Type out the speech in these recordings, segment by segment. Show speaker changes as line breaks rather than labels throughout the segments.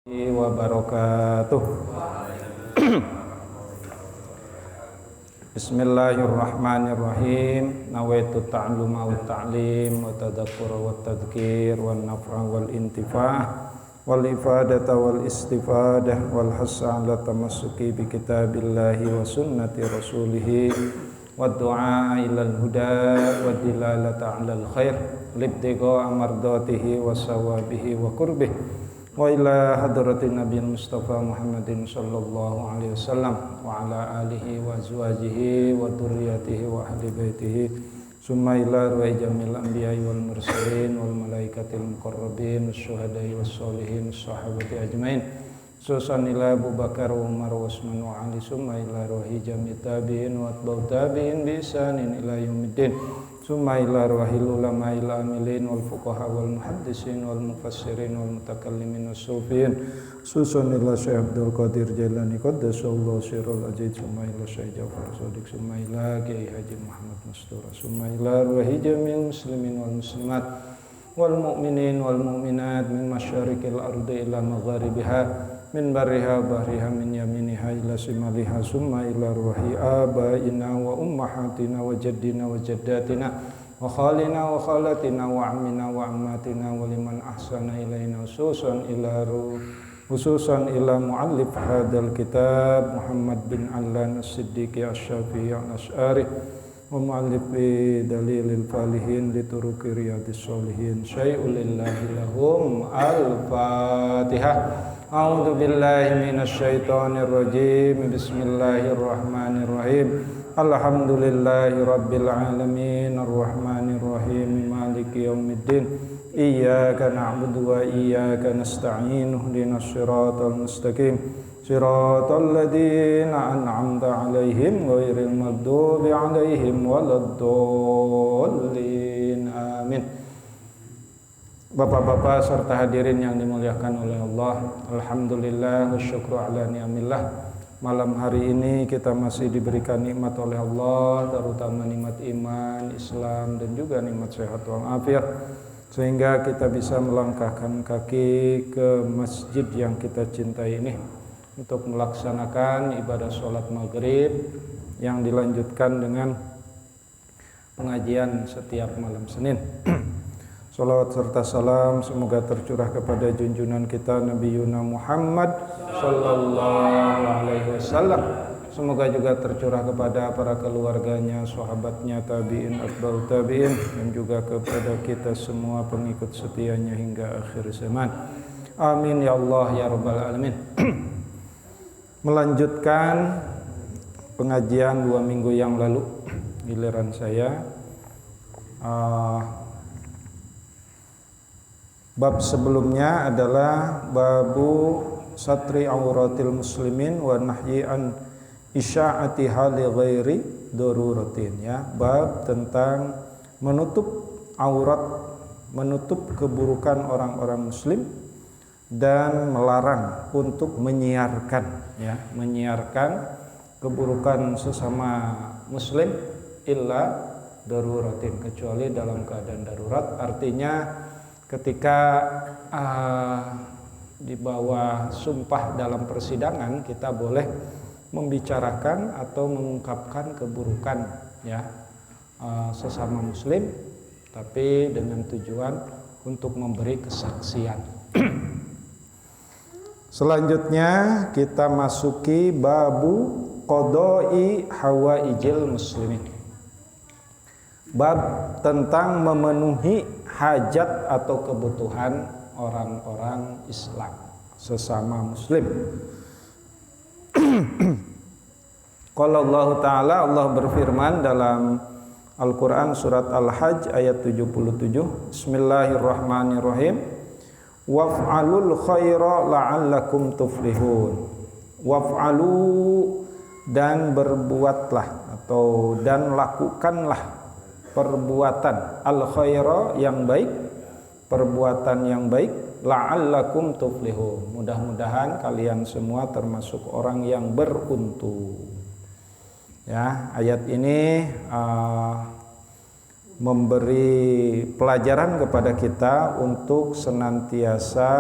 Wabarakatuh. Bismillahirrahmanirrahim. Nawaitu ta'alluma wa ta'lim wa tadhakkura wa tadhkir wa naf'a wal intifah wal ifadata wal istifadah wal hassa ala tamassuki bi kitabillahi wa sunnati rasulih wa du'a ilal huda wa dilalata alal khair libtiqa amardatihi wa sawabihi wa qurbih wa ila hadratin nabiyil mustafa Muhammadin sallallahu alaihi wasallam wa ala alihi wa azwajihi wa dzurriyyatihi wa ahli baitihi summa ila ruhi jamil anbiya'i wal mursalin wal malaikatil muqarrabin wasyuhada'i wassolihin sahabati ajmain susan ila Abu Bakar wa Umar wa Utsman wa Ali summa ila ruhi jamil tabi'in wa atba'ut tabi'in bi ihsanin ila yaumiddin summa ila ruhil ulama il amilin wal fuqaha wal muhaddisin wal mufassirin wal mutakallimin was-sufiyin susun ila Syekh Abdul Qadir Jailani qaddasallahu sirrul aziz summa ila Syekh Ja'far Shadiq summa ila Kiai Haji Muhammad Mastura summa ila ruhi jamil muslimin wal muslimat wal mu'minin wal mu'minat min masyariqil ardi ila magharibiha min barriha bahriha min yaminiha ila simaliha summa ila ruhi abaina wa ummahatina wa jaddina wa jaddatina wa khalina wa khalatina wa ammina wa ammatina wa liman ahsana ilaina hususan ila muallif hadal kitab Muhammad bin Allan as-Siddiqi asy-Syafi'i al-Asy'ari wa muallif dalilil falihin lituruqi riyadhis sholihin syai'ul lillahi lahum al-Fatihah. A'udzu billahi minasy syaithanir rajim. Bismillahirrahmanirrahim. Alhamdulillahi rabbil alamin arrahmanir rahim maliki yaumiddin. Iyyaka na'budu wa iyyaka nasta'in. Ihdinas siratal mustaqim. Siratal ladzina an'amta 'alaihim ghairil maghdubi 'alaihim waladdallin. Amin. Bapak-bapak serta hadirin yang dimuliakan oleh Allah, alhamdulillah wa syukru ala ni'amillah. Malam hari ini kita masih diberikan nikmat oleh Allah, terutama nikmat iman, Islam dan juga nikmat sehat walafiat, sehingga kita bisa melangkahkan kaki ke masjid yang kita cintai ini untuk melaksanakan ibadah sholat maghrib yang dilanjutkan dengan pengajian setiap malam Senin. Salawat serta salam semoga tercurah kepada junjungan kita Nabi Yuna Muhammad sallallahu alaihi wasallam. Semoga juga tercurah kepada para keluarganya, sahabatnya, tabi'in, atba'ut tabi'in dan juga kepada kita semua pengikut setianya hingga akhir zaman. Amin ya Allah ya rabbal alamin. Melanjutkan pengajian 2 minggu yang lalu, giliran saya. Bab sebelumnya adalah babu satri auratil muslimin wa nahyi an isya'ati hali ghairi daruratin, ya. Bab tentang menutup aurat, menutup keburukan orang-orang muslim dan melarang untuk menyiarkan, ya, menyiarkan keburukan sesama muslim illa daruratin, kecuali dalam keadaan darurat. Artinya ketika di bawah sumpah dalam persidangan kita boleh membicarakan atau mengungkapkan keburukan, ya, sesama muslim, tapi dengan tujuan untuk memberi kesaksian. Selanjutnya kita masuki babu qodoi hawaijil muslimin. Bab tentang memenuhi hajat atau kebutuhan orang-orang Islam sesama muslim. Qala Allah Ta'ala, Allah berfirman dalam Al-Quran surat Al-Hajj ayat 77. Bismillahirrahmanirrahim. Waf'alul khaira la'allakum tuflihun. Waf'alu, dan berbuatlah atau dan lakukanlah perbuatan al-khaira, yang baik, perbuatan yang baik, la'allakum tuflihun, mudah-mudahan kalian semua termasuk orang yang beruntung. Ya, ayat ini memberi pelajaran kepada kita untuk senantiasa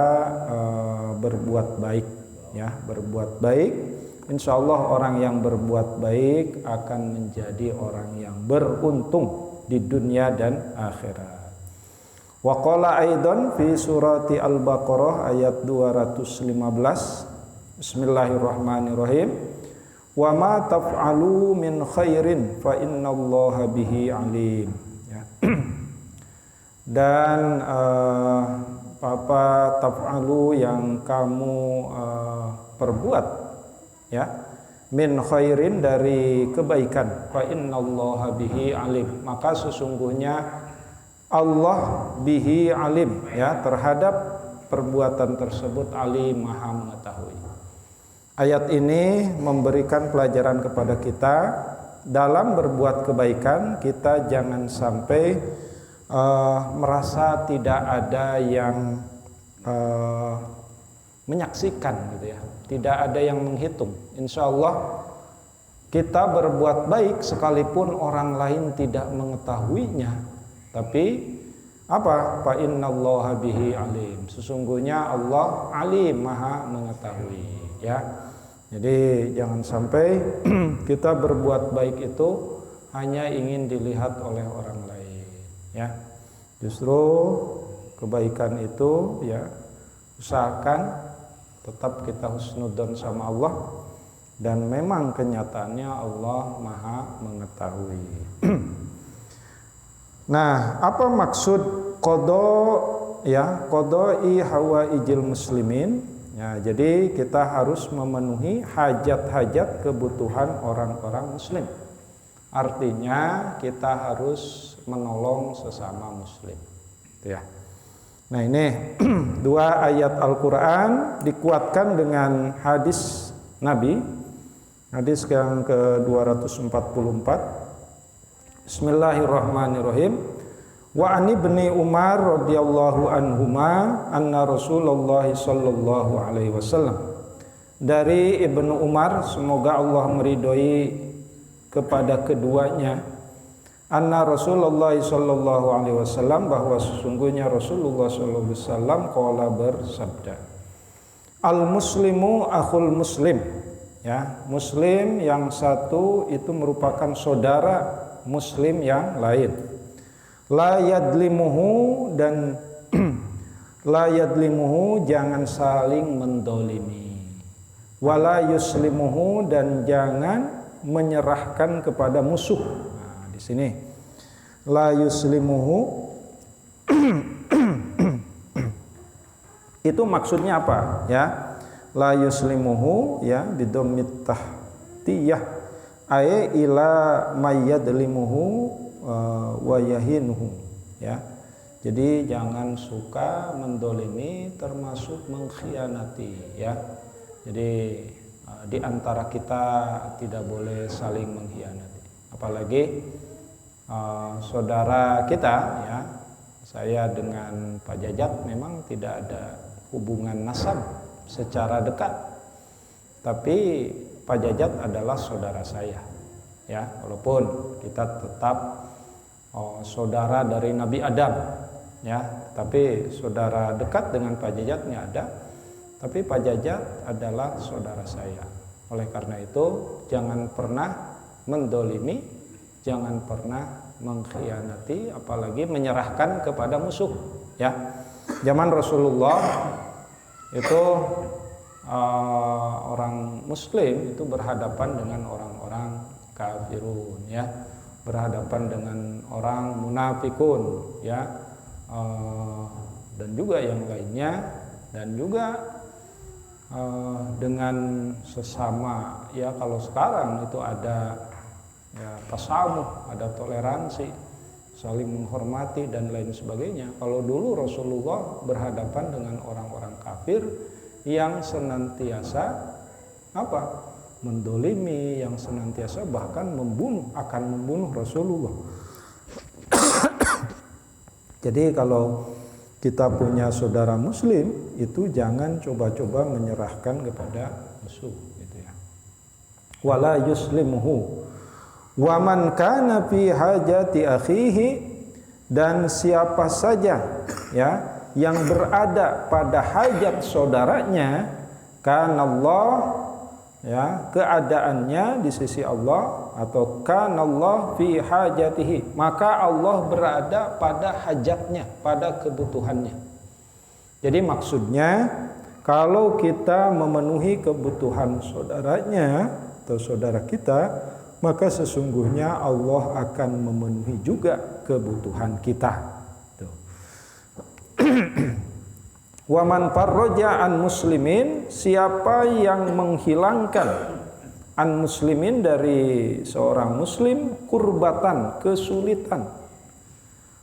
berbuat baik, ya, berbuat baik. Insya Allah orang yang berbuat baik akan menjadi orang yang beruntung di dunia dan akhirat. Wa qala aidan fi surati Al-Baqarah ayat 215. Bismillahirrahmanirrahim. Wa ma taf'alu min khairin fa innallaha bihi alim. Ya. Dan apa taf'alu yang kamu perbuat, ya, min khairin dari kebaikan, fa innallaha bihi alim, maka sesungguhnya Allah bihi alim, ya, terhadap perbuatan tersebut alim, maha mengetahui. Ayat ini memberikan pelajaran kepada kita dalam berbuat kebaikan. Kita jangan sampai merasa tidak ada yang menyaksikan, gitu ya, tidak ada yang menghitung. Insya Allah kita berbuat baik sekalipun orang lain tidak mengetahuinya, tapi apa? Fa innallaha bihi alim, sesungguhnya Allah alim, maha mengetahui, ya. Jadi jangan sampai kita berbuat baik itu hanya ingin dilihat oleh orang lain, ya. Justru kebaikan itu, ya, usahakan tetap kita husnudzon sama Allah, dan memang kenyataannya Allah maha mengetahui. Nah, apa maksud qada, ya, qada'i hawaijil muslimin? Ya, jadi kita harus memenuhi hajat-hajat kebutuhan orang-orang muslim. Artinya kita harus menolong sesama muslim, ya. Nah, ini dua ayat Al-Quran dikuatkan dengan hadis Nabi, hadis yang ke-244. Bismillahirrahmanirrahim. Wa an ibni Umar radhiyallahu anhuma anna Rasulullah sallallahu alaihi wasallam. Dari Ibnu Umar, semoga Allah meridhoi kepada keduanya, anna Rasulullah sallallahu alaihi wasallam, bahwa sesungguhnya Rasulullah sallallahu alaihi wasallam qala, bersabda, al muslimu akhul muslim, ya, muslim yang satu itu merupakan saudara muslim yang lain. La yadlimuhu, dan la yadlimuhu, jangan saling mendolimi. Wala yuslimuhu, dan jangan menyerahkan kepada musuh. Nah, di sini la yuslimuhu itu maksudnya apa, ya? La yuslimuhu, ya, bidommit tahtiyah ay ila mayyadlimuhu wa yahinuhu, ya. Jadi jangan suka mendolimi, termasuk mengkhianati, ya. Jadi di antara kita tidak boleh saling mengkhianati, apalagi saudara kita, ya. Saya dengan Pak Jajat memang tidak ada hubungan nasab secara dekat, tapi Pak Jajat adalah saudara saya, ya, walaupun kita tetap saudara dari Nabi Adam, ya, tapi saudara dekat dengan Pak Jajat nggak ada, tapi Pak Jajat adalah saudara saya. Oleh karena itu jangan pernah mendolimi, jangan pernah mengkhianati, apalagi menyerahkan kepada musuh, ya. Zaman Rasulullah itu orang muslim itu berhadapan dengan orang-orang kafirun, ya, berhadapan dengan orang munafikun, ya, dan juga yang lainnya, dan juga dengan sesama, ya, kalau sekarang itu ada, ya, tasamuh, ada toleransi, saling menghormati dan lain sebagainya. Kalau dulu Rasulullah berhadapan dengan orang-orang kafir yang senantiasa apa? Mendolimi, yang senantiasa bahkan akan membunuh Rasulullah. Jadi kalau kita punya saudara muslim, itu jangan coba-coba menyerahkan kepada musuh, gitu, ya. Wala yuslimuhu wa man kana fi hajati akhihi Dan siapa saja ya yang berada pada hajat saudaranya, kanallah ya keadaannya di sisi Allah, atau kanallah fi hajatihi, maka Allah berada pada hajatnya, pada kebutuhannya. Jadi maksudnya kalau kita memenuhi kebutuhan saudaranya atau saudara kita, maka sesungguhnya Allah akan memenuhi juga kebutuhan kita. Wa man farraja an muslimin, siapa yang menghilangkan an muslimin dari seorang muslim kurbatan, kesulitan,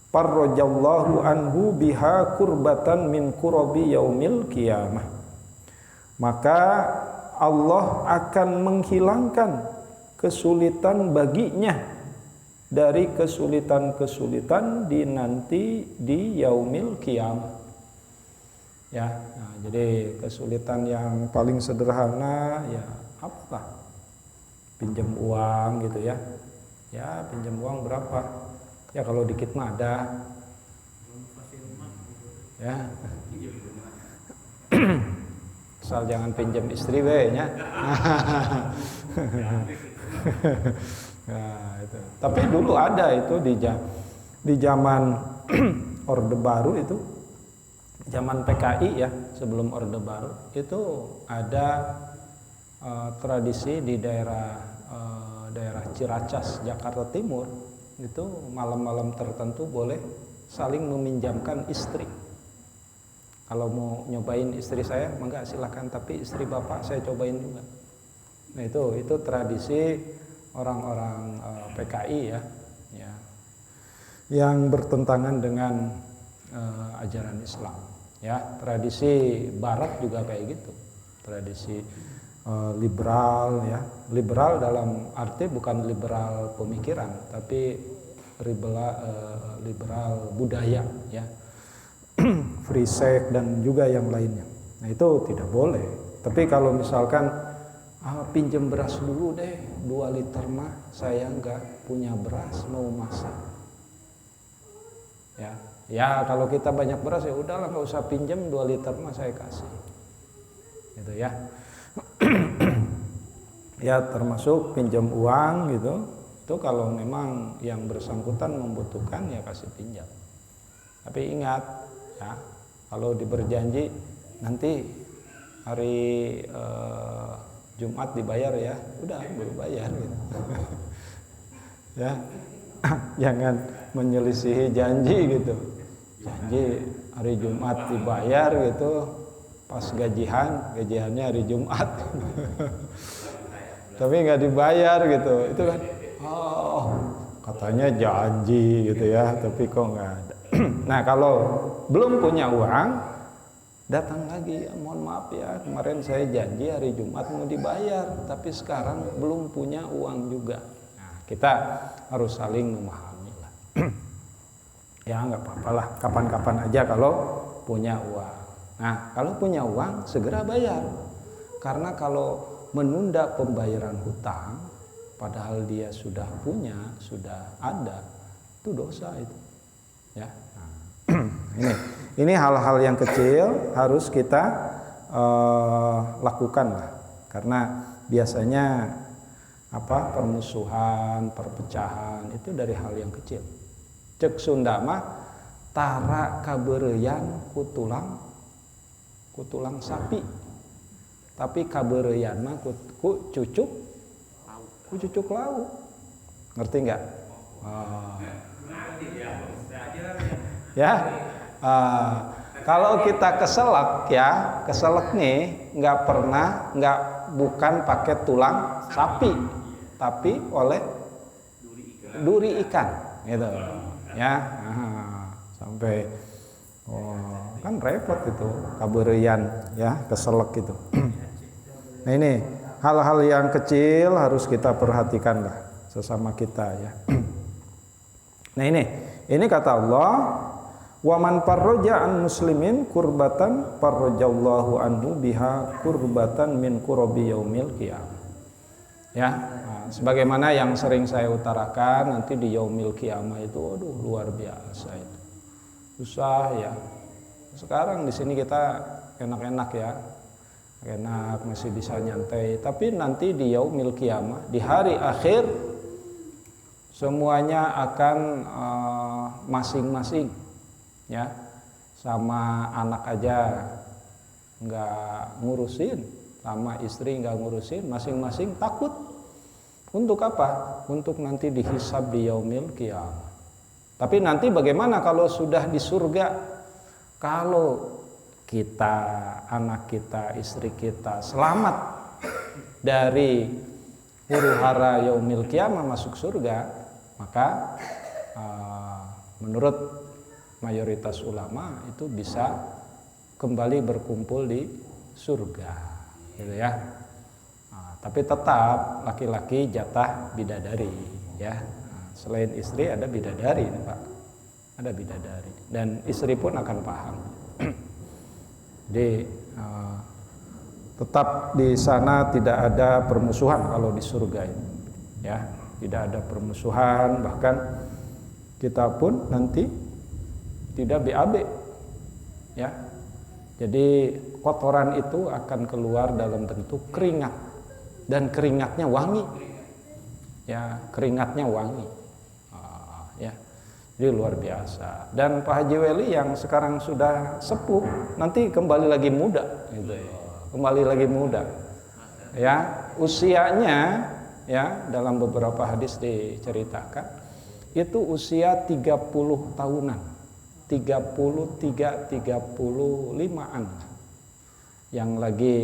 farrajallahu anhu biha kurbatan min kurabi yaumil qiyamah, maka Allah akan menghilangkan kesulitan baginya dari kesulitan-kesulitan di nanti di yaumil qiyamah. Ya, nah, jadi kesulitan yang paling sederhana ya apa? Pinjam uang gitu ya. Ya, pinjam uang berapa? Ya kalau dikit mah ada. Ya. Asal jangan pinjam istri we nya. Nah, itu. Tapi dulu ada itu di zaman Orde Baru itu, zaman PKI ya, sebelum Orde Baru itu ada tradisi di daerah Ciracas, Jakarta Timur, itu malam-malam tertentu boleh saling meminjamkan istri. Kalau mau nyobain istri saya, mangga silakan, tapi istri bapak saya cobain juga. Nah itu tradisi orang-orang PKI ya, yang bertentangan dengan ajaran Islam. Ya, tradisi Barat juga kayak gitu, tradisi liberal ya, liberal dalam arti bukan liberal pemikiran, tapi liberal budaya ya, free sex dan juga yang lainnya. Nah itu tidak boleh. Tapi kalau misalkan pinjam beras dulu deh 2 liter mah, saya nggak punya beras mau masak. Ya kalau kita banyak beras ya udahlah nggak usah pinjam 2 liter mah saya kasih. Gitu ya. Ya termasuk pinjam uang gitu. Itu kalau memang yang bersangkutan membutuhkan ya kasih pinjam. Tapi ingat ya, kalau diberjanji nanti hari Jumat dibayar ya, udah belum bayar gitu. Ya, jangan menyelisihi janji gitu. Janji hari Jumat dibayar gitu, pas gajiannya hari Jumat, tapi nggak dibayar gitu. Itu kan, oh katanya janji gitu ya, tapi kok nggak ada. Nah kalau belum punya uang, datang lagi, mohon maaf ya, kemarin saya janji hari Jumat mau dibayar, tapi sekarang belum punya uang juga. Nah, kita harus saling memahami lah. Ya nggak apa-apa lah, kapan-kapan aja kalau punya uang. Nah kalau punya uang segera bayar, karena kalau menunda pembayaran hutang, padahal dia sudah punya, sudah ada, itu dosa itu. Ya. Nah, ini hal-hal yang kecil harus kita lakukan lah, karena biasanya permusuhan, perpecahan itu dari hal yang kecil. Cek Sunda mah tara kabereyan ku tulang sapi, tapi kabereyan mah ku cucuk lauk. Ngerti nggak? Ya. Kalau kita keselak nih bukan pakai tulang sapi, tapi oleh duri ikan gitu ya. Sampai kan repot itu kabereyan ya, keselak itu. Nah ini hal-hal yang kecil harus kita perhatikan lah sesama kita ya. Nah ini kata Allah, wa man farraja an muslimin kurbatan farrajallahu anhu biha kurbatan min kurabi yaumil qiyamah. Ya, nah, sebagaimana yang sering saya utarakan, nanti di yaumil qiyamah itu, aduh luar biasa itu. Susah ya. Sekarang di sini kita enak-enak ya. Enak, masih bisa nyantai. Tapi nanti di yaumil qiyamah, di hari akhir, semuanya akan masing-masing ya. Sama anak aja nggak ngurusin, sama istri nggak ngurusin, masing-masing takut. Untuk apa? Untuk nanti dihisab di yaumil qiyamah. Tapi nanti bagaimana kalau sudah di surga? Kalau kita, anak kita, istri kita selamat dari huru-hara yaumil qiyamah masuk surga, maka menurut mayoritas ulama itu bisa kembali berkumpul di surga, gitu ya. Nah, tapi tetap laki-laki jatah bidadari, ya. Nah, selain istri ada bidadari, Pak. Ada bidadari, dan istri pun akan paham. Jadi tetap di sana tidak ada permusuhan kalau di surga ini, ya. Tidak ada permusuhan, bahkan kita pun nanti tidak BAB, ya. Jadi kotoran itu akan keluar dalam bentuk keringat, dan keringatnya wangi, ya, keringatnya wangi, ya. Jadi luar biasa. Dan Pak Haji Weli yang sekarang sudah sepuh nanti kembali lagi muda, gitu ya. Kembali lagi muda, ya. Usianya, ya, dalam beberapa hadis diceritakan itu usia 30 tahunan. 33-35an yang lagi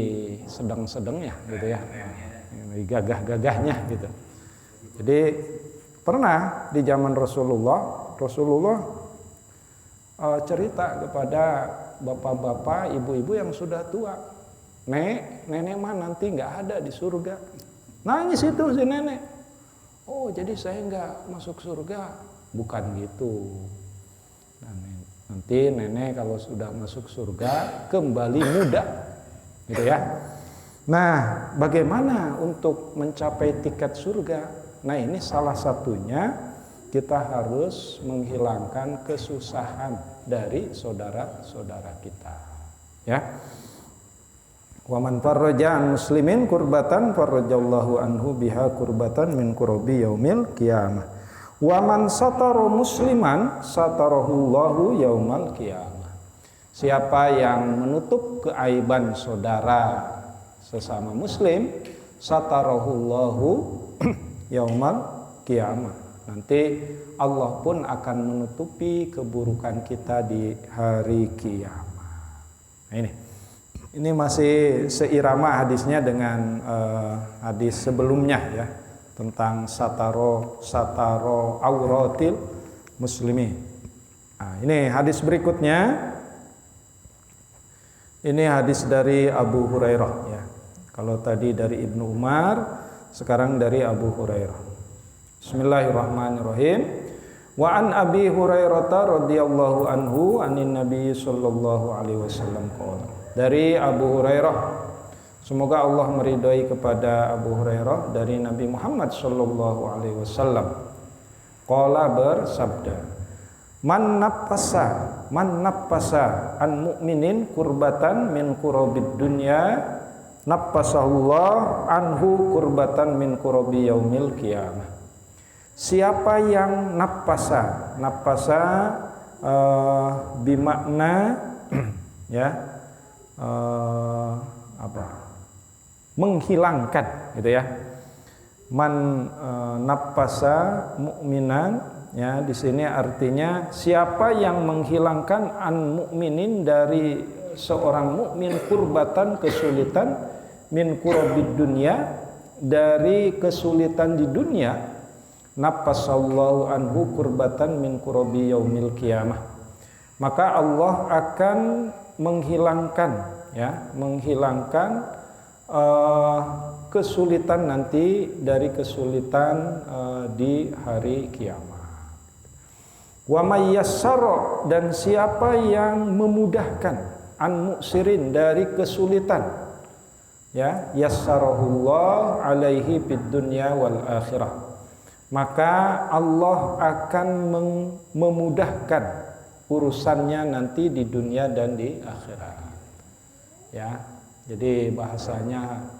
sedang-sedangnya, gitu ya, lagi gagah-gagahnya gitu. Jadi pernah di zaman Rasulullah cerita kepada bapak-bapak, ibu-ibu yang sudah tua, nenek mah nanti nggak ada di surga. Nangis itu si nenek. Oh, jadi saya nggak masuk surga? Bukan gitu. Nanti nenek kalau sudah masuk surga kembali muda, gitu ya. Nah, bagaimana untuk mencapai tiket surga? Nah, ini salah satunya kita harus menghilangkan kesusahan dari saudara-saudara kita, ya. Wa man farraja an muslimin kurbatan farrajallahu anhu biha kurbatan min kurabi yaumil qiyamah. Wa man satara musliman satarahullahu yaumal qiyamah. Siapa yang menutup keaiban saudara sesama muslim, satarahullahu yaumal qiyamah. Nanti Allah pun akan menutupi keburukan kita di hari kiamat. Nah, ini masih seirama hadisnya dengan hadis sebelumnya, ya, tentang sataro auratil muslimin. Nah, ini hadis berikutnya. Ini hadis dari Abu Hurairah, ya. Kalau tadi dari Ibnu Umar, sekarang dari Abu Hurairah. Bismillahirrahmanirrahim. Wa an Abi Hurairah radhiyallahu anhu anin Nabi sallallahu alaihi wasallam qala. Dari Abu Hurairah, semoga Allah meridhai kepada Abu Hurairah, dari Nabi Muhammad sallallahu alaihi wasallam. Qala bersabda, Man nappasa an mu'minin kurbatan min kurabid dunya nappasahullah anhu kurbatan min kurabi yaumil qiyamah. Siapa yang nappasa bimakna ya menghilangkan, gitu ya. Man nappasa mu'minan, ya, di sini artinya siapa yang menghilangkan an mukminin dari seorang mukmin kurbatan, kesulitan, min kurabid dunya, dari kesulitan di dunia, nappasallahu anhu kurbatan min kurabi yaumil qiyamah, maka Allah akan menghilangkan, ya, menghilangkan kesulitan nanti dari kesulitan di hari kiamat. Wa may yassara, dan siapa yang memudahkan an muksirin dari kesulitan, ya, yassarahullah alaihi fid dunya wal akhirah. Maka Allah akan memudahkan urusannya nanti di dunia dan di akhirat. Ya, jadi bahasanya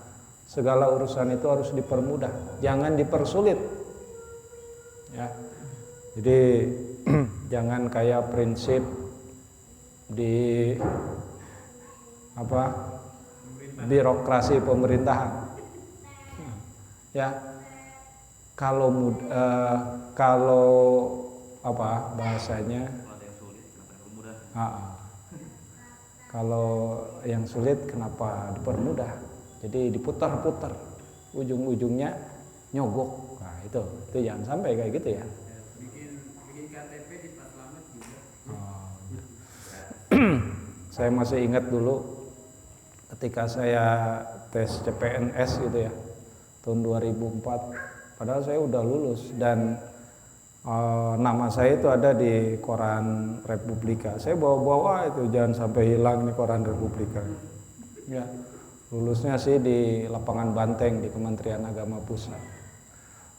segala urusan itu harus dipermudah, jangan dipersulit. Ya, jadi jangan kayak prinsip di birokrasi pemerintahan. Ya. Kalau bahasanya, kalau yang sulit kenapa dipermudah? Jadi diputar-putar, ujung-ujungnya nyogok. Nah itu jangan sampai kayak gitu ya. Bikin KTP di Pak Slamet juga. Saya masih ingat dulu ketika saya tes CPNS gitu ya, tahun 2004. Padahal saya udah lulus dan nama saya itu ada di koran Republika. Saya bawa-bawa itu, jangan sampai hilang nih koran Republika. Ya, lulusnya sih di lapangan Banteng di Kementerian Agama Pusat.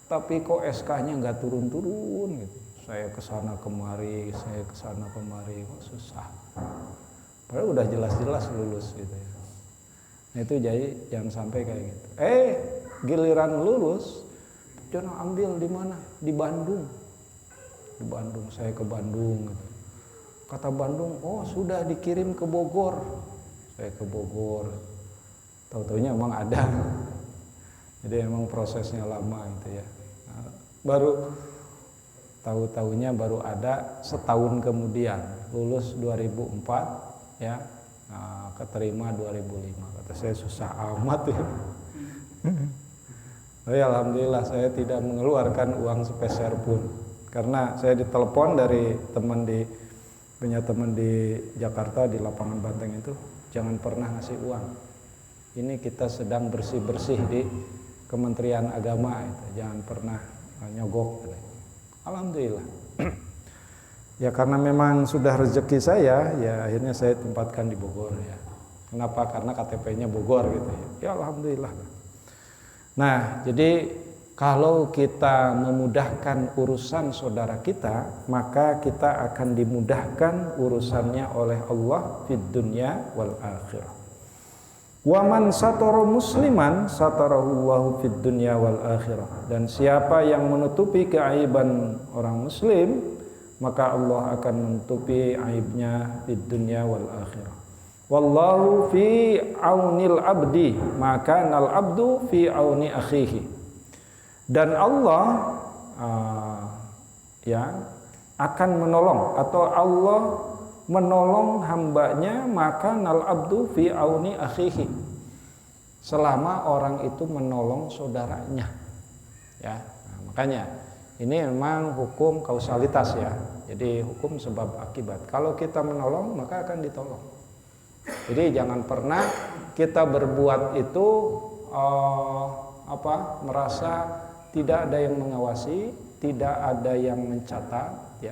Tapi kok SK-nya nggak turun-turun gitu. Saya kesana kemari, kok susah. Padahal udah jelas-jelas lulus gitu ya. Nah itu jadi jangan sampai kayak gitu. Giliran lulus, jangan ambil di mana? Di Bandung. Di Bandung, saya ke Bandung gitu. Kata Bandung, oh sudah dikirim ke Bogor. Saya ke Bogor. Tahu-taunya emang ada. Jadi emang prosesnya lama gitu ya. Nah, baru tahu-taunya baru ada setahun kemudian, lulus 2004 ya. Nah, keterima 2005. Kata saya susah amat ya. Tapi alhamdulillah saya tidak mengeluarkan uang sepeser pun, karena saya ditelepon dari punya teman di Jakarta di lapangan Banteng itu, jangan pernah ngasih uang. Ini kita sedang bersih-bersih di Kementerian Agama itu, jangan pernah nyogok. Alhamdulillah. Ya karena memang sudah rezeki saya, ya akhirnya saya tempatkan di Bogor ya. Kenapa? Karena KTP-nya Bogor gitu ya. Ya alhamdulillah. Nah, jadi kalau kita memudahkan urusan saudara kita, maka kita akan dimudahkan urusannya oleh Allah fid dunya wal akhirah. Wa man satara musliman satarahullahu fid dunya wal akhirah. Dan siapa yang menutupi keaiban orang muslim, maka Allah akan menutupi aibnya fid dunya wal akhirah. Wallahu fi aunil abdi, maka nal abdu fi auni akhihi. Dan Allah akan menolong, atau Allah menolong hambanya, maka nal abdu fi auni akhihi, selama orang itu menolong saudaranya. Ya, nah, makanya ini memang hukum kausalitas ya. Jadi hukum sebab akibat. Kalau kita menolong maka akan ditolong. Jadi jangan pernah kita berbuat itu merasa tidak ada yang mengawasi, tidak ada yang mencatat ya.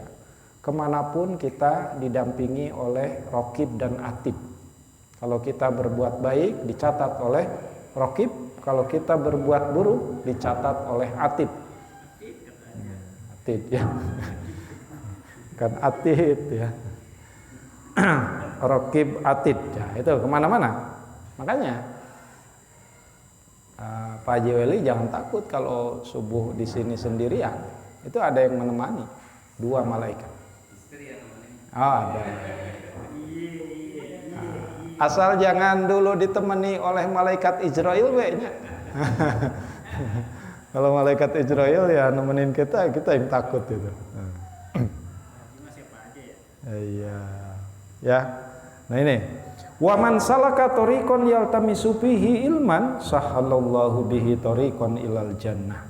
Kemanapun kita didampingi oleh Raqib dan Atid. Kalau kita berbuat baik dicatat oleh Raqib, kalau kita berbuat buruk dicatat oleh Atid. Atid ya. Kan Atid ya. Raqib Atid ya, itu kemana-mana. Makanya Pak Haji Weli jangan takut kalau subuh di sini sendirian, itu ada yang menemani, 2 malaikat. Ada. Asal jangan dulu ditemani oleh malaikat Israel nya. Kalau malaikat Israel ya nemenin kita yang takut itu. Iya. Ya. Nah ini, wa man salaka tariqan yaltamisu fihi ilman sahalallahu bihi tariqan ilal jannah.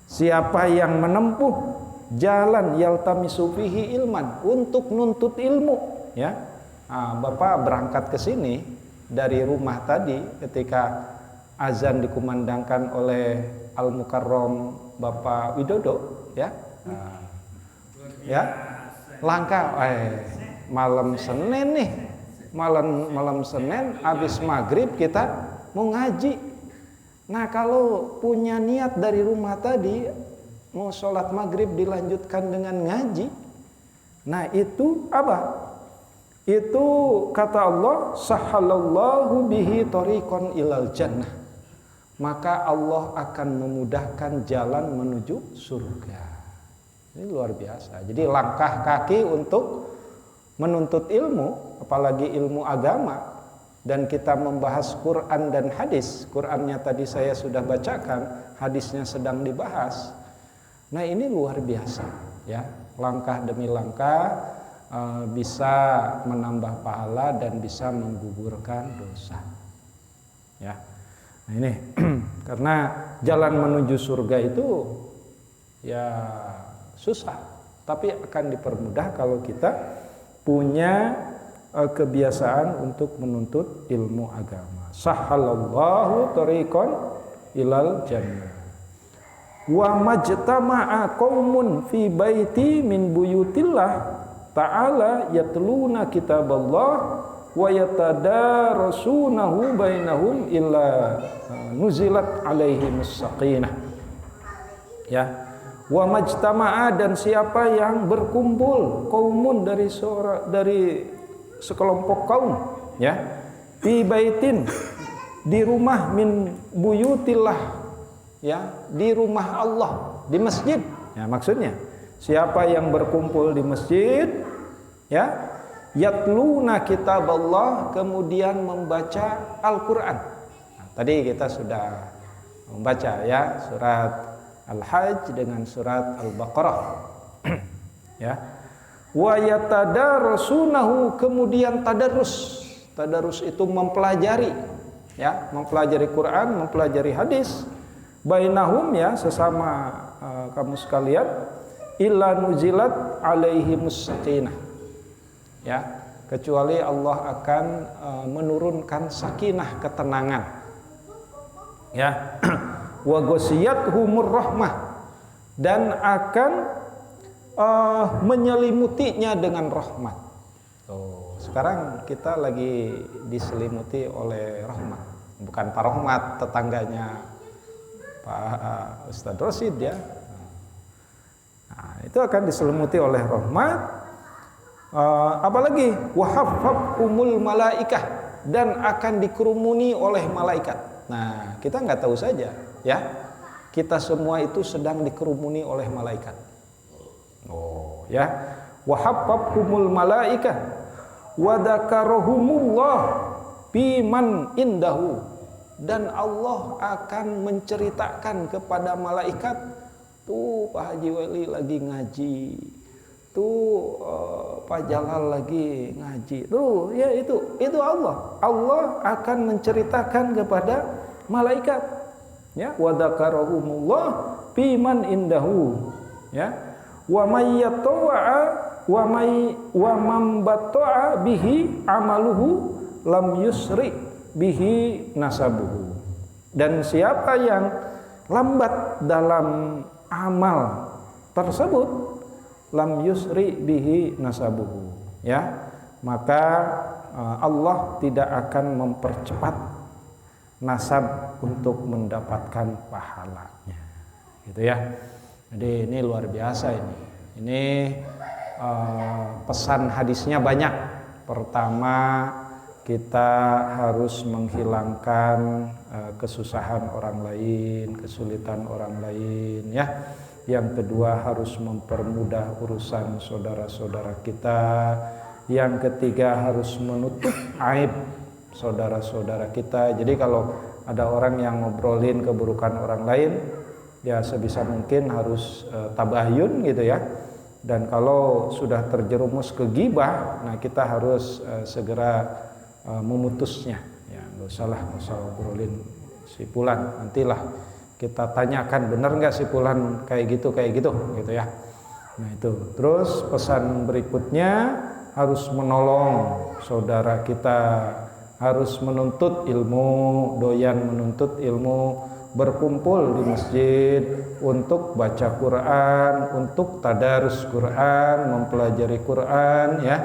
Siapa yang menempuh jalan yaltamisu fihi ilman, untuk nuntut ilmu, ya. Nah, Bapak berangkat ke sini dari rumah tadi ketika azan dikumandangkan oleh Al Mukarram Bapak Widodo, ya. Nah, ya. Langkah malam Senin nih, malam Senin habis maghrib kita mau ngaji. Nah kalau punya niat dari rumah tadi mau sholat maghrib dilanjutkan dengan ngaji, nah itu apa? Itu kata Allah, sahalallahu bihi thariqan ilal jannah. Maka Allah akan memudahkan jalan menuju surga. Ini luar biasa. Jadi langkah kaki untuk menuntut ilmu, apalagi ilmu agama, dan kita membahas Quran dan hadis. Qurannya tadi saya sudah bacakan, hadisnya sedang dibahas. Nah ini luar biasa, ya. Langkah demi langkah bisa menambah pahala dan bisa menggugurkan dosa, ya. Nah ini karena jalan menuju surga itu ya susah, tapi akan dipermudah kalau kita punya kebiasaan untuk menuntut ilmu agama. Sahalallahu thariqan ilal jannah. Wa majtama'a qaumun fi baiti min buyutillah ta'ala yatluna kitaballah wa yatadarasunahu bainahum illa nuzilat alaihimus sakinah. Ya. Wa majtama'a, dan siapa yang berkumpul qaumun dari sekelompok kaum, ya, fi baitin, di rumah, min buyutillah, ya, di rumah Allah, di masjid. Ya, maksudnya siapa yang berkumpul di masjid, ya, yatluna kitaballah, kemudian membaca Al-Qur'an. Nah, tadi kita sudah membaca, ya, surat Al-Hajj dengan surat Al-Baqarah. Ya. Wa yatadarasunahu, kemudian tadarus. Tadarus itu mempelajari, ya, mempelajari Quran, mempelajari hadis. Bainahum, ya, sesama kamu sekalian, illa nuzilat alaihimus sakinah. Ya, kecuali Allah akan menurunkan sakinah, ketenangan. Ya. Wa ghasiyatuhumur rahmah, dan akan menyelimutinya dengan rahmat. Sekarang kita lagi diselimuti oleh rahmat, bukan Pak Rahmat, tetangganya Pak Ustadz Rosid, ya. Nah, itu akan diselimuti oleh rahmat. Apalagi wahaffafhumul malaikah, dan akan dikerumuni oleh malaikat. Nah, kita nggak tahu saja, ya. Kita semua itu sedang dikerumuni oleh malaikat. Ya. Wahaffafhumul malaikah wa dzakarahumullah biman indahu, dan Allah akan menceritakan kepada malaikat, tuh Pak Haji Weli lagi ngaji, tuh Pak Jalal lagi ngaji, tuh ya itu Allah akan menceritakan kepada malaikat, ya, wa dzakarahumullah biman indahu, ya, wa may yatawa'a wa man bata'a bihi amaluhu lam yusri bihi nasabuhu, dan siapa yang lambat dalam amal tersebut, lam yusri bihi nasabuhu, ya, maka Allah tidak akan mempercepat nasab untuk mendapatkan pahalanya, gitu ya. Jadi ini luar biasa ini. Ini pesan hadisnya banyak. Pertama, kita harus menghilangkan kesusahan orang lain, kesulitan orang lain, ya. Yang kedua, harus mempermudah urusan saudara-saudara kita. Yang ketiga, harus menutup aib saudara-saudara kita. Jadi kalau ada orang yang ngobrolin keburukan orang lain, ya sebisa mungkin harus tabahyun, gitu ya. Dan kalau sudah terjerumus ke ghibah, nah kita harus segera memutusnya, ya. Nggak usah ngobrolin si fulan, nantilah kita tanyakan benar nggak si fulan kayak gitu gitu ya. Nah itu. Terus pesan berikutnya, harus menolong saudara kita, harus menuntut ilmu, doyan menuntut ilmu, berkumpul di masjid untuk baca Quran, untuk tadarus Quran, mempelajari Quran, ya.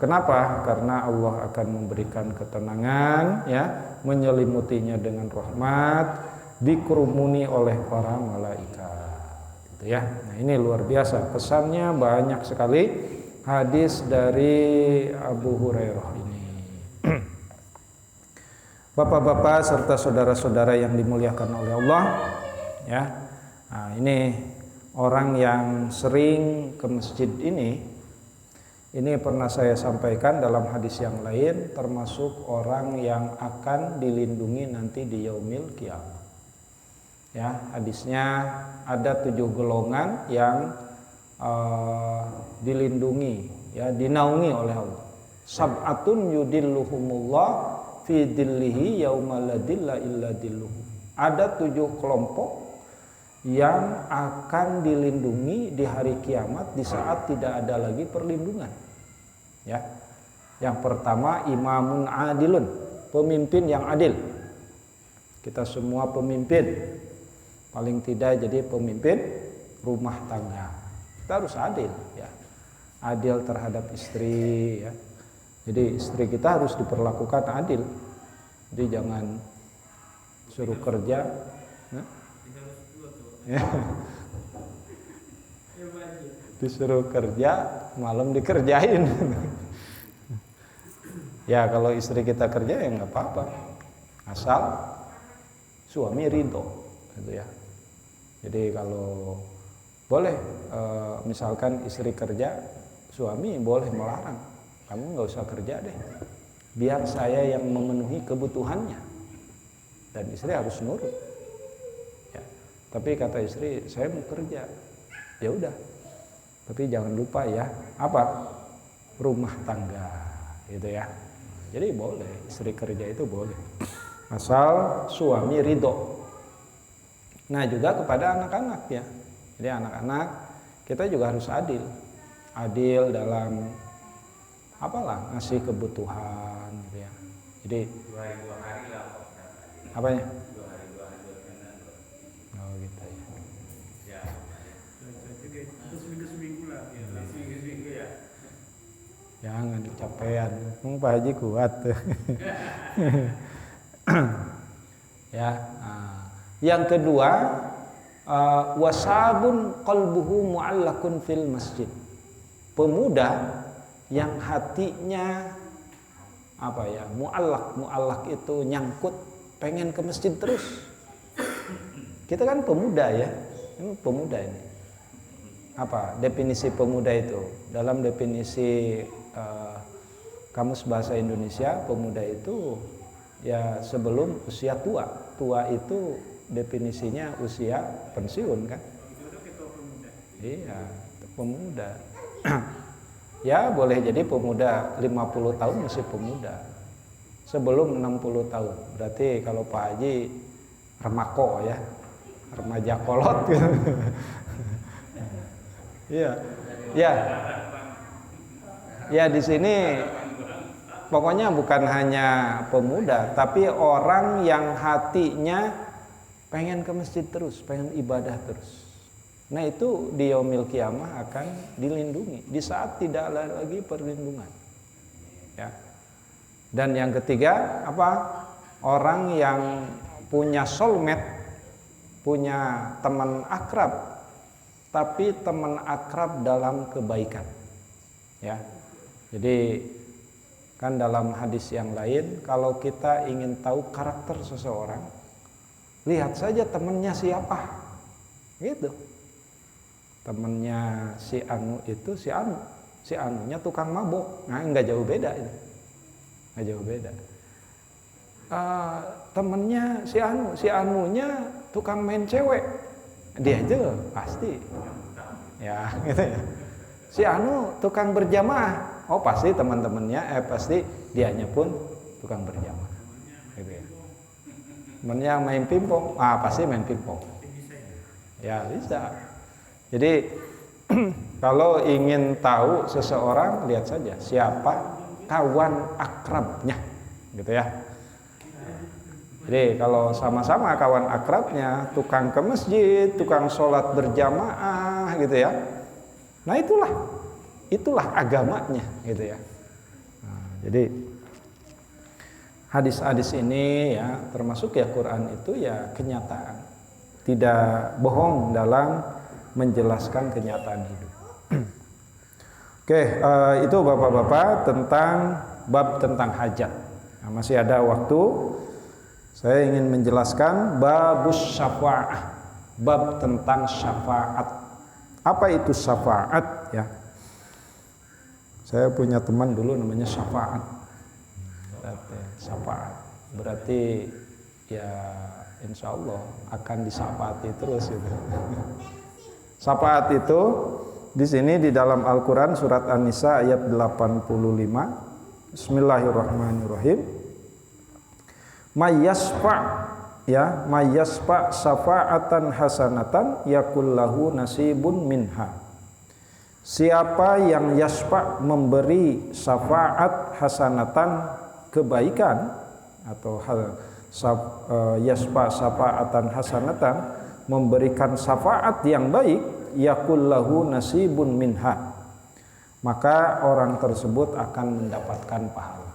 Kenapa? Karena Allah akan memberikan ketenangan, ya, menyelimutinya dengan rahmat, dikerumuni oleh para malaikat, gitu ya. Nah, ini luar biasa, pesannya banyak sekali hadis dari Abu Hurairah ini. Bapak-bapak serta saudara-saudara yang dimuliakan oleh Allah, ya. Nah, ini orang yang sering ke masjid ini pernah saya sampaikan dalam hadis yang lain, termasuk orang yang akan dilindungi nanti di yaumil qiyamah. Ya, hadisnya ada 7 golongan yang dilindungi, ya, dinaungi oleh Allah. Sab'atun yudilluhumullah fi dillihi yauma la dilla illa dilluhu. Ada 7 kelompok yang akan dilindungi di hari kiamat di saat tidak ada lagi perlindungan. Ya, yang pertama imamun adilun, pemimpin yang adil. Kita semua pemimpin, paling tidak jadi pemimpin rumah tangga. Kita harus adil, ya, adil terhadap istri, ya. Jadi istri kita harus diperlakukan adil. Jadi jangan suruh kerja, ya. Disuruh kerja, malam dikerjain. Ya, kalau istri kita kerja ya nggak apa-apa, asal suami ridho, gitu ya. Jadi kalau boleh, misalkan istri kerja, suami boleh melarang, kamu nggak usah kerja deh, biar saya yang memenuhi kebutuhannya, dan istri harus nurut. Ya. Tapi kata istri, saya mau kerja, ya udah. Tapi jangan lupa ya, apa? Rumah tangga, gitu ya. Jadi boleh, istri kerja itu boleh. Asal suami ridho. Nah, juga kepada anak-anak, ya. Jadi anak-anak kita juga harus adil. Adil dalam apalah, ngasih kebutuhan, gitu ya. Jadi
2 hari lah.
apanya?
2 hari.
Oh, gitu ya.
Ya. Seminggu lah. Ya, seminggu ya.
Jangan kecapean, Pak Haji kuat tuh. Ya, yang kedua, wasabun qalbuhu mu'allakun fil masjid. Pemuda yang hatinya apa ya, mu'allak itu nyangkut, pengen ke masjid terus. Kita kan pemuda, ya, ini pemuda ini. Apa definisi pemuda itu? Dalam definisi Kamus Bahasa Indonesia, pemuda itu ya sebelum usia tua. Tua itu definisinya usia pensiun, kan? Iya, pemuda. Ya, boleh jadi pemuda 50 tahun masih pemuda. Sebelum 60 tahun. Berarti kalau Pak Haji remako, ya. Remaja kolot. Iya. Ya. Ya, di sini pokoknya bukan hanya pemuda, tapi orang yang hatinya pengen ke masjid terus, pengen ibadah terus. Nah, itu di yaumil qiyamah akan dilindungi di saat tidak ada lagi perlindungan. Ya. Dan yang ketiga, apa? Orang yang punya soulmate, punya teman akrab, tapi teman akrab dalam kebaikan. Ya. Jadi kan dalam hadis yang lain, kalau kita ingin tahu karakter seseorang, lihat saja temannya siapa. Gitu. Temannya si Anu itu si Anu. Si Anunya tukang mabok. Nah, enggak jauh beda itu. Enggak jauh beda. Temannya si Anu, si Anunya tukang main cewek. Dia aja pasti. Ya, gitu ya. Si Anu tukang berjamaah. Oh, pasti teman-temannya, pasti dianya pun tukang berjamaah. Gitu ya. Temannya main pingpong, pasti main pingpong. Ya, bisa. Jadi kalau ingin tahu seseorang, lihat saja siapa kawan akrabnya, gitu ya. Jadi kalau sama-sama kawan akrabnya, tukang ke masjid, tukang sholat berjamaah, gitu ya. Nah, itulah agamanya gitu ya. Nah, jadi hadis-hadis ini ya termasuk ya Quran itu ya kenyataan, tidak bohong dalam menjelaskan kenyataan hidup. Oke, itu bapak-bapak tentang bab tentang hajat. Nah, masih ada waktu, saya ingin menjelaskan babus syafa'ah, bab tentang syafaat. Apa itu syafaat ya? Saya punya teman dulu namanya syafaat. Syafaat berarti ya insya Allah akan disyafaati terus gitu. Syafaat itu di sini di dalam Al-Quran surat An-Nisa ayat 85. Bismillahirrahmanirrahim. Mayyasfa ya, mayyasfa syafa'atan hasanatan yakullahu nasibun minha. Siapa yang yasfa memberi syafaat hasanatan kebaikan atau yasfa syafa'atan hasanatan memberikan syafaat yang baik, yakullahu nasibun minha, maka orang tersebut akan mendapatkan pahala.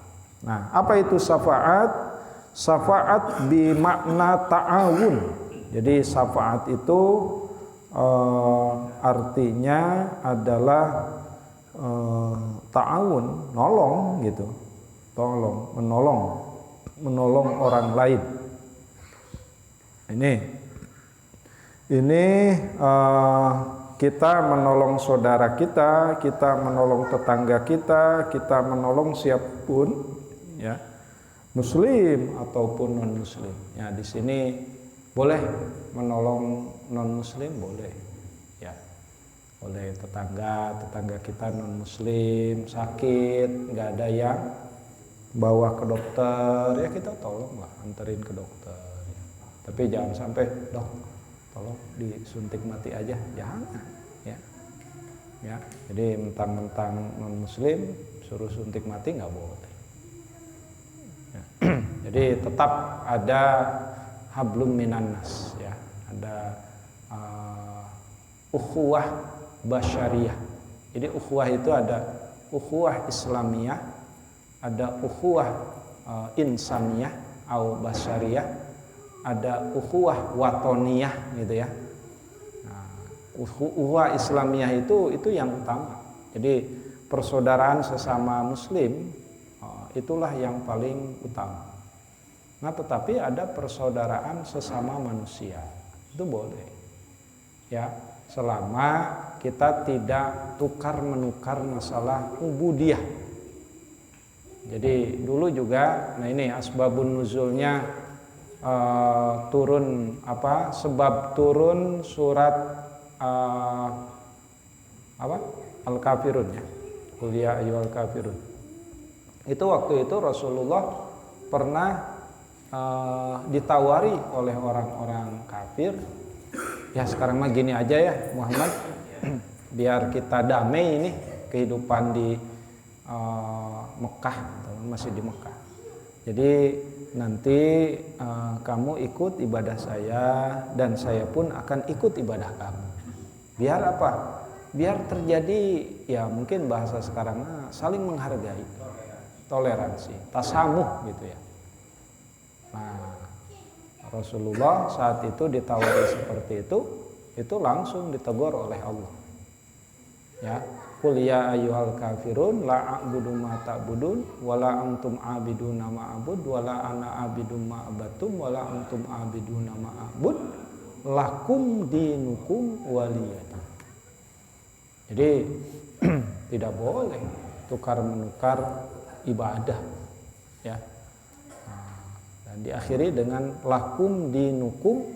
Nah, apa itu syafaat? Syafaat bimakna ta'awun. Jadi syafaat itu artinya adalah ta'awun, nolong gitu. Tolong, menolong orang lain. Ini kita menolong saudara kita, kita menolong tetangga kita menolong siapapun ya, muslim ataupun non muslim. Ya, di sini boleh menolong non muslim, boleh ya. Boleh tetangga kita non muslim sakit, nggak ada yang bawa ke dokter, ya kita tolong lah, anterin ke dokter. Tapi jangan sampai, dok tolong disuntik mati aja, jangan ya. Ya, jadi mentang-mentang non muslim suruh suntik mati nggak boleh. Ya. Jadi tetap ada hablum minan nas ya, ada ukhuwah basyariyah. Jadi ukhuwah itu ada ukhuwah islamiyah, ada ukhuwah insaniyah atau basyariyah, ada ukhuwah watoniyah gitu ya. Nah, ukhuwah islamiyah itu yang utama. Jadi persaudaraan sesama muslim itulah yang paling utama. Nah, tetapi ada persaudaraan sesama manusia. Itu boleh. Ya, selama kita tidak tukar menukar masalah ubudiyah. Jadi dulu juga, nah ini asbabun nuzulnya turun apa? Sebab turun surat Al-Kafirun ya. Qul ya ayyuhal kafirun. Itu waktu itu Rasulullah pernah ditawari oleh orang-orang kafir. Ya sekarang mah gini aja ya Muhammad, biar kita damai ini kehidupan di Mekah, masih di Mekah. Jadi nanti kamu ikut ibadah saya dan saya pun akan ikut ibadah kamu. Biar apa? Biar terjadi ya mungkin bahasa sekarang saling menghargai, toleransi, tasamuh gitu ya. Nah, Rasulullah saat itu ditawari seperti itu langsung ditegur oleh Allah. Ya, qul ya ayyuhal kafirun la a'budu ma ta'budun wala antum a'biduna ma a'bud wala ana a'bidu ma abatum wala antum a'biduna ma a'bud lakum dinukum waliyadin. Jadi tidak boleh tukar menukar ibadah ya. Dan diakhiri dengan lakum dinukum,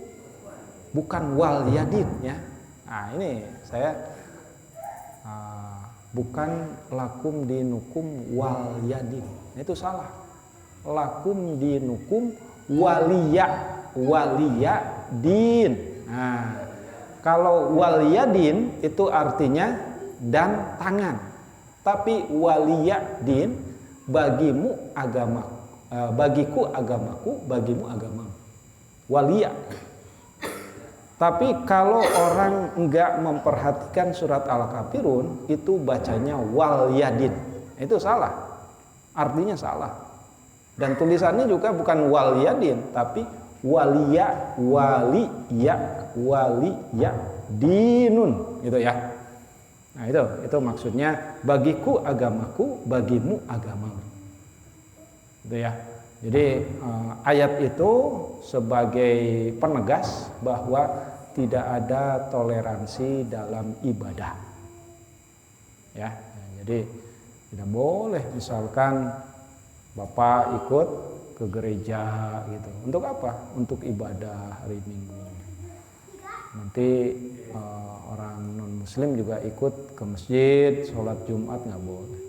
bukan wal yadin ya. Nah ini saya bukan lakum dinukum wal yadin, itu salah. Lakum dinukum waliya din. Nah kalau wal yadin itu artinya dan tangan, tapi waliya din bagimu agama. Bagiku agamaku, bagimu agamamu. Waliya. Tapi kalau orang enggak memperhatikan surat Al-Kafirun, itu bacanya wal yadin. Itu salah. Artinya salah. Dan tulisannya juga bukan wal yadin, tapi waliya dinun, gitu ya. Nah, itu maksudnya bagiku agamaku, bagimu agamamu. Gitu ya. Jadi ayat itu sebagai penegas bahwa tidak ada toleransi dalam ibadah. Ya, jadi tidak boleh misalkan Bapak ikut ke gereja gitu. Untuk apa? Untuk ibadah hari Minggu. Nanti orang non Muslim juga ikut ke masjid, sholat Jumat nggak boleh.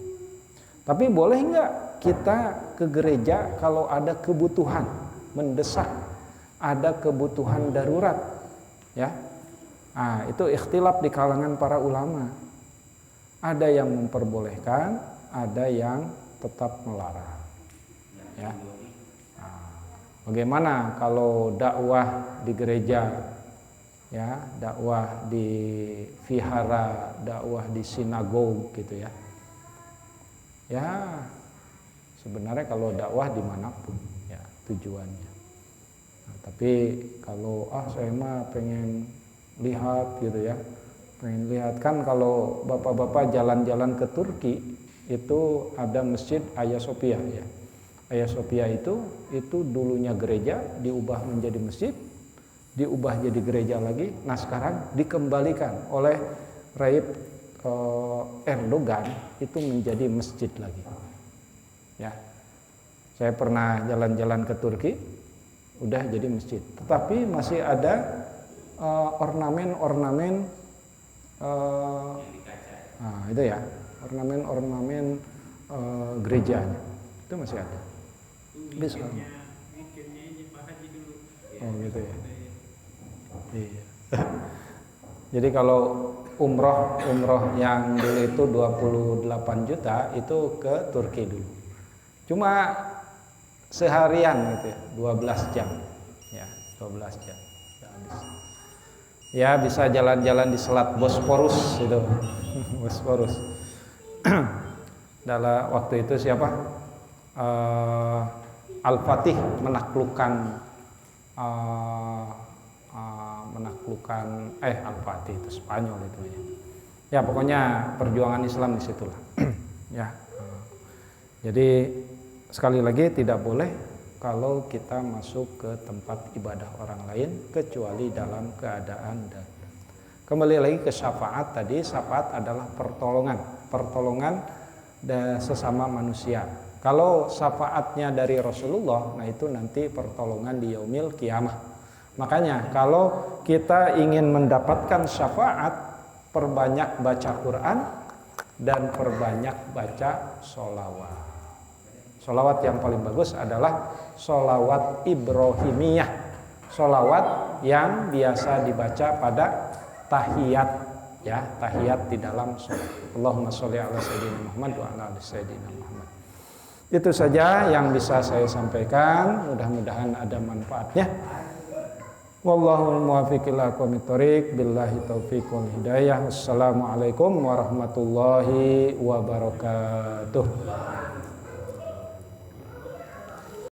Tapi boleh nggak kita ke gereja kalau ada kebutuhan mendesak, ada kebutuhan darurat, ya? Nah, itu ikhtilaf di kalangan para ulama. Ada yang memperbolehkan, ada yang tetap melarang. Ya. Nah, bagaimana kalau dakwah di gereja, ya, dakwah di vihara, dakwah di sinagog, gitu ya? Ya, sebenarnya kalau dakwah dimanapun ya tujuannya. Nah, tapi kalau saya mah pengen lihat gitu ya, pengen lihat kan kalau bapak-bapak jalan-jalan ke Turki itu ada masjid Hagia Sophia ya. Hagia Sophia itu dulunya gereja diubah menjadi masjid, diubah jadi gereja lagi. Nah sekarang dikembalikan oleh Raib Erdogan itu menjadi masjid lagi. Ya, saya pernah jalan-jalan ke Turki, udah jadi masjid. Tetapi masih ada ornamen-ornamen, itu ya, ornamen-ornamen gerejanya itu masih ada. Bisa. Oh gitu ya. Iya. Jadi kalau umroh yang dulu itu 28 juta itu ke Turki dulu. Cuma seharian gitu ya, 12 jam. Ya, 12 jam. Ya, bisa jalan-jalan di Selat Bosporus itu. Bosporus. Dalam waktu itu siapa? Al-Fatih menaklukkan Al-Fatih itu Spanyol itu ya. Ya pokoknya perjuangan Islam di situlah. Ya. Jadi sekali lagi tidak boleh kalau kita masuk ke tempat ibadah orang lain kecuali dalam keadaan darurat. Kembali lagi ke syafaat tadi, syafaat adalah pertolongan sesama manusia. Kalau syafaatnya dari Rasulullah, nah itu nanti pertolongan di yaumil kiamah. Makanya kalau kita ingin mendapatkan syafaat, perbanyak baca Quran dan perbanyak baca sholawat. Sholawat yang paling bagus adalah sholawat Ibrahimiyah, sholawat yang biasa dibaca pada tahiyat, ya, tahiyat di dalam sholat. Allahumma sholli ala sayyidina Muhammad wa ala ali sayyidina Muhammad. Itu saja yang bisa saya sampaikan, mudah-mudahan ada manfaatnya. Wallahul muwaffiq ila aqwamit thoriq, billahi taufiq wal hidayah. Wassalamualaikum warahmatullahi wabarakatuh.